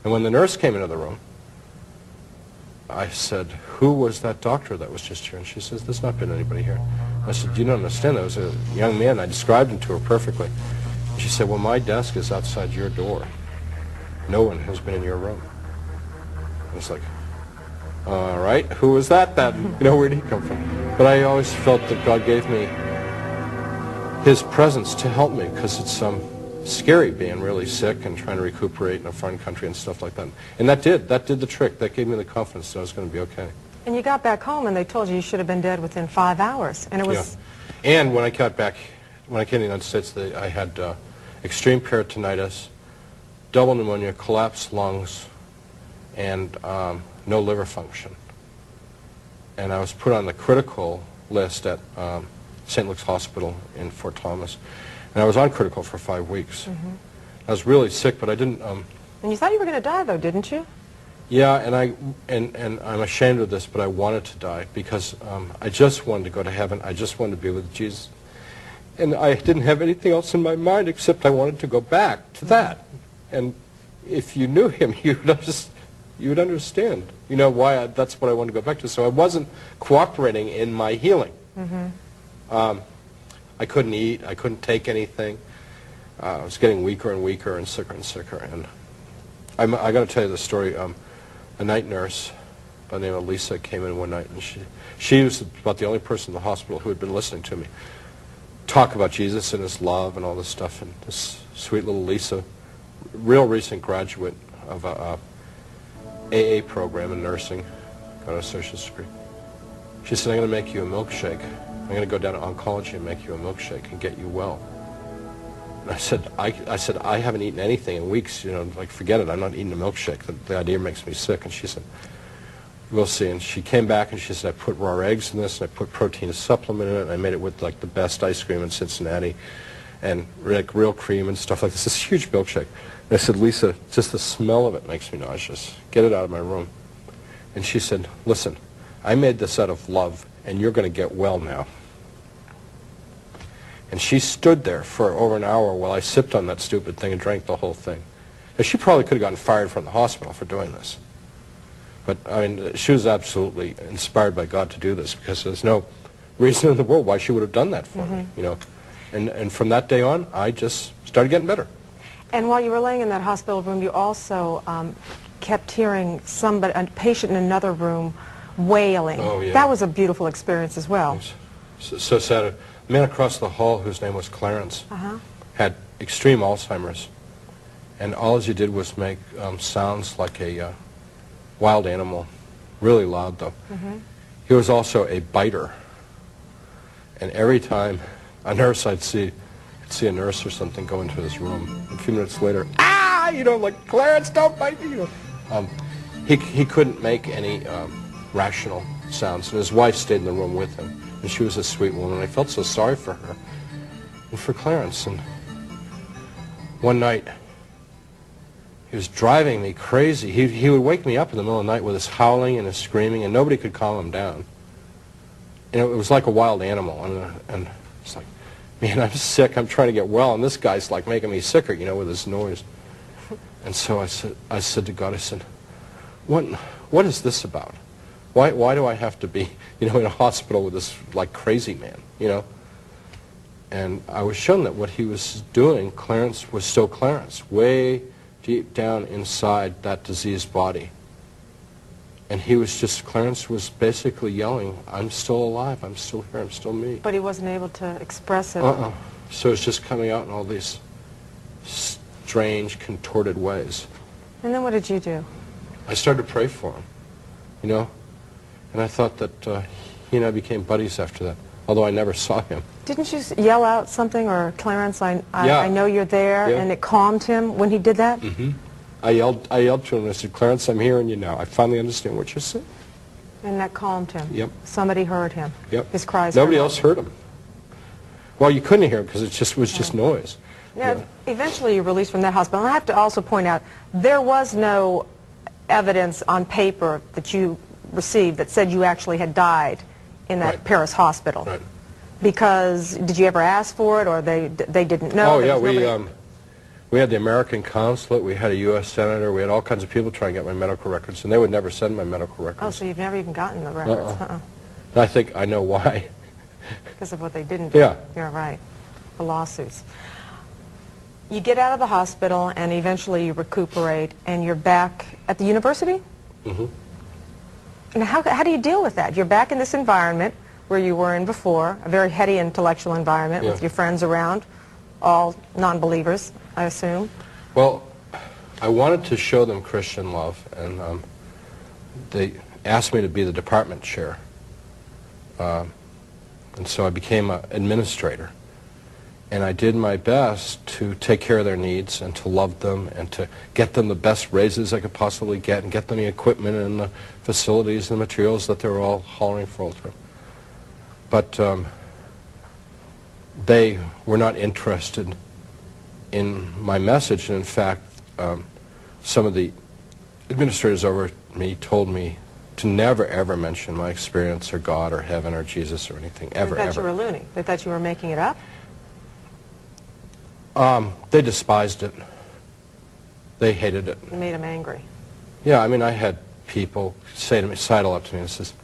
And when the nurse came into the room, I said, who was that doctor that was just here? And she says, there's not been anybody here. I said, you don't understand. There was a young man. I described him to her perfectly. And she said, well, my desk is outside your door. No one has been in your room. I was like, all right, who was that then? You know, where did he come from? But I always felt that God gave me his presence to help me, because it's scary being really sick and trying to recuperate in a foreign country and stuff like that. And that did the trick. That gave me the confidence that I was going to be okay. And you got back home and they told you should have been dead within 5 hours. And it was... Yeah. And when I came to the United States, I had extreme peritonitis, double pneumonia, collapsed lungs, and no liver function. And I was put on the critical list at St. Luke's Hospital in Fort Thomas. And I was on critical for 5 weeks. I was really sick, but I didn't... And you thought you were going to die, though, didn't you? Yeah, and I'm ashamed of this, but I wanted to die because I just wanted to go to heaven. I just wanted to be with Jesus. And I didn't have anything else in my mind except I wanted to go back to that. And if you knew him, you would understand, you know, why that's what I wanted to go back to. So I wasn't cooperating in my healing. I couldn't eat. I couldn't take anything. I was getting weaker and weaker and sicker and sicker. And I got to tell you the story. A night nurse by the name of Lisa came in one night, and she was about the only person in the hospital who had been listening to me talk about Jesus and his love and all this stuff. And this sweet little Lisa, real recent graduate of a AA program in nursing, got an associate's degree. She said, I'm going to make you a milkshake. I'm going to go down to oncology and make you a milkshake and get you well. And I said, I haven't eaten anything in weeks, you know, like, forget it, I'm not eating a milkshake. The idea makes me sick. And she said, we'll see. And she came back and she said, I put raw eggs in this, and I put protein supplement in it, and I made it with, like, the best ice cream in Cincinnati, and, like, real cream and stuff like this. This huge milkshake. And I said, Lisa, just the smell of it makes me nauseous. Get it out of my room. And she said, listen, I made this out of love, and you're going to get well now. And she stood there for over an hour while I sipped on that stupid thing and drank the whole thing. Now, she probably could have gotten fired from the hospital for doing this. But, I mean, she was absolutely inspired by God to do this, because there's no reason in the world why she would have done that for me, you know. And from that day on, I just started getting better. And while you were laying in that hospital room, you also kept hearing a patient in another room wailing. Oh, yeah. That was a beautiful experience as well. So sad. The man across the hall, whose name was Clarence, had extreme Alzheimer's, and all he did was make sounds like a wild animal, really loud though. He was also a biter, and every time a nurse I'd see a nurse or something go into his room, a few minutes later, ah, you know, like, Clarence, don't bite me, you know. He couldn't make any rational sounds, and his wife stayed in the room with him. And she was a sweet woman. I felt so sorry for her and for Clarence. And one night, he was driving me crazy. He would wake me up in the middle of the night with his howling and his screaming, and nobody could calm him down. And it was like a wild animal. And it's like, man, I'm sick. I'm trying to get well, and this guy's like making me sicker, you know, with his noise. And so I said to God, I said, what is this about? Why do I have to be, you know, in a hospital with this, like, crazy man, you know? And I was shown that what he was doing, Clarence was still Clarence, way deep down inside that diseased body. And he was just, Clarence was basically yelling, I'm still alive, I'm still here, I'm still me. But he wasn't able to express it. So it's just coming out in all these strange, contorted ways. And then what did you do? I started to pray for him, you know? And I thought that he and I became buddies after that, although I never saw him. Didn't you yell out something, or Clarence, I know you're there, and it calmed him when he did that? I yelled to him, and I said, Clarence, I'm hearing you now. I finally understand what you're saying. And that calmed him? Yep. Somebody heard him? Yep. His cries? Nobody else heard him. Well, you couldn't hear him because it was just noise. Now, eventually you were released from that hospital. And I have to also point out, there was no evidence on paper that you received that said you actually had died in that Paris hospital. Because did you ever ask for it, or they didn't know? Oh yeah, We had the American consulate, we had a U.S. senator, we had all kinds of people trying to get my medical records, and they would never send my medical records. Oh, so you've never even gotten the records? And I think I know why. Because of what they didn't do. Yeah. You're right. The lawsuits. You get out of the hospital, and eventually you recuperate, and you're back at the university? Mm-hmm. And how do you deal with that? You're back in this environment where you were in before, a very heady intellectual environment with your friends around, all non-believers, I assume. Well, I wanted to show them Christian love, and they asked me to be the department chair. And so I became an administrator. And I did my best to take care of their needs and to love them and to get them the best raises I could possibly get and get them the equipment and the facilities and the materials that they were all hollering for all the time. But they were not interested in my message, and in fact, some of the administrators over me told me to never, ever mention my experience or God or heaven or Jesus or anything, ever, They thought ever. you were loony. They thought you were making it up? They despised it. They hated it. You made them angry. Yeah, I mean, I had people say to me, sidle up to me and says,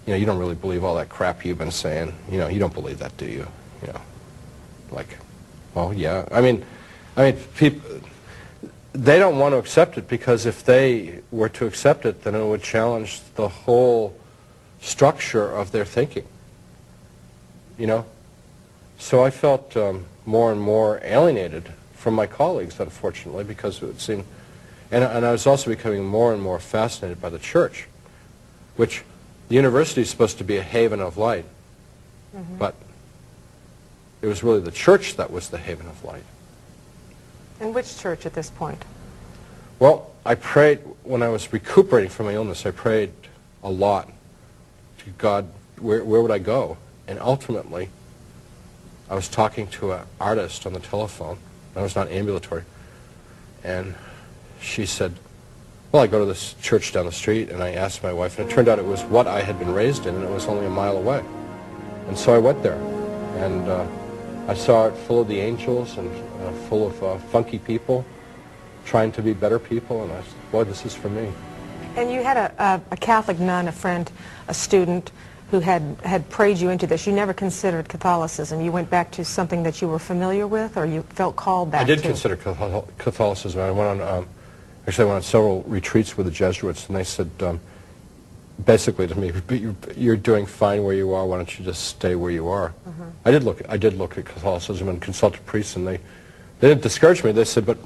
you know, you don't really believe all that crap you've been saying. You know, you don't believe that, do you? You know, like, well, yeah. I mean, people, they don't want to accept it because if they were to accept it, then it would challenge the whole structure of their thinking. You know? So I felt more and more alienated from my colleagues, unfortunately, because it would seem, and I was also becoming more and more fascinated by the church, which the university is supposed to be a haven of light, but it was really the church that was the haven of light. And which church at this point? Well, I prayed, when I was recuperating from my illness, I prayed a lot to God, where would I go? And ultimately, I was talking to an artist on the telephone. I was not ambulatory. And she said, well, I go to this church down the street, and I asked my wife, and it turned out it was what I had been raised in, and it was only a mile away. And so I went there, and I saw it full of the angels and full of funky people trying to be better people, and I said, boy, this is for me. And you had a Catholic nun, a friend, a student, who had prayed you into this. You never considered Catholicism. You went back to something that you were familiar with, or you felt called back to? I did consider Catholicism. I went on, actually I went on several retreats with the Jesuits, and they said, basically to me, you're doing fine where you are, why don't you just stay where you are? I did look at Catholicism and consulted priests, and they didn't discourage me. They said, but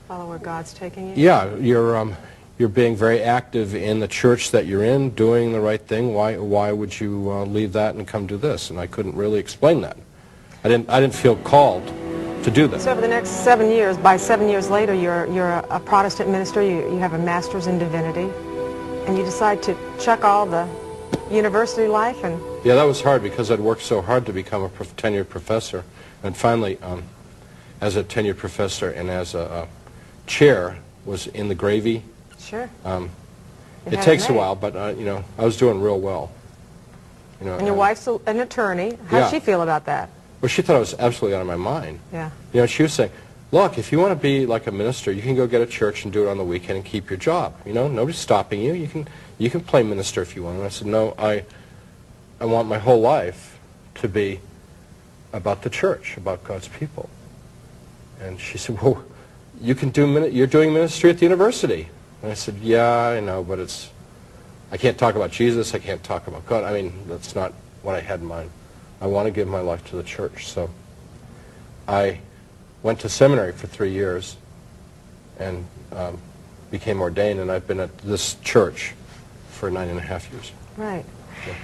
Follow where God's taking you? yeah, you're being very active in the church that you're in, doing the right thing. Why would you leave that and come do this? And I couldn't really explain that. I didn't feel called to do that. So over the next 7 years, by 7 years later, you're a Protestant minister. You have a master's in divinity, and you decide to chuck all the university life and. Yeah, that was hard because I'd worked so hard to become a tenured professor, and finally, as a tenured professor and as a chair, was in the gravy. Sure. It takes a while, but you know, I was doing real well. You know, and your wife's an attorney. How does she feel about that? Well, she thought I was absolutely out of my mind. Yeah. You know, she was saying, look, if you want to be like a minister, you can go get a church and do it on the weekend and keep your job. You know, nobody's stopping you. You can play minister if you want. And I said, no, I want my whole life to be about the church, about God's people. And she said, well, you're doing ministry at the university. And I said, yeah, I know, but I can't talk about Jesus, I can't talk about God. I mean, that's not what I had in mind. I want to give my life to the church. So I went to seminary for 3 years and became ordained, and I've been at this church for 9.5 years. Right. Yeah.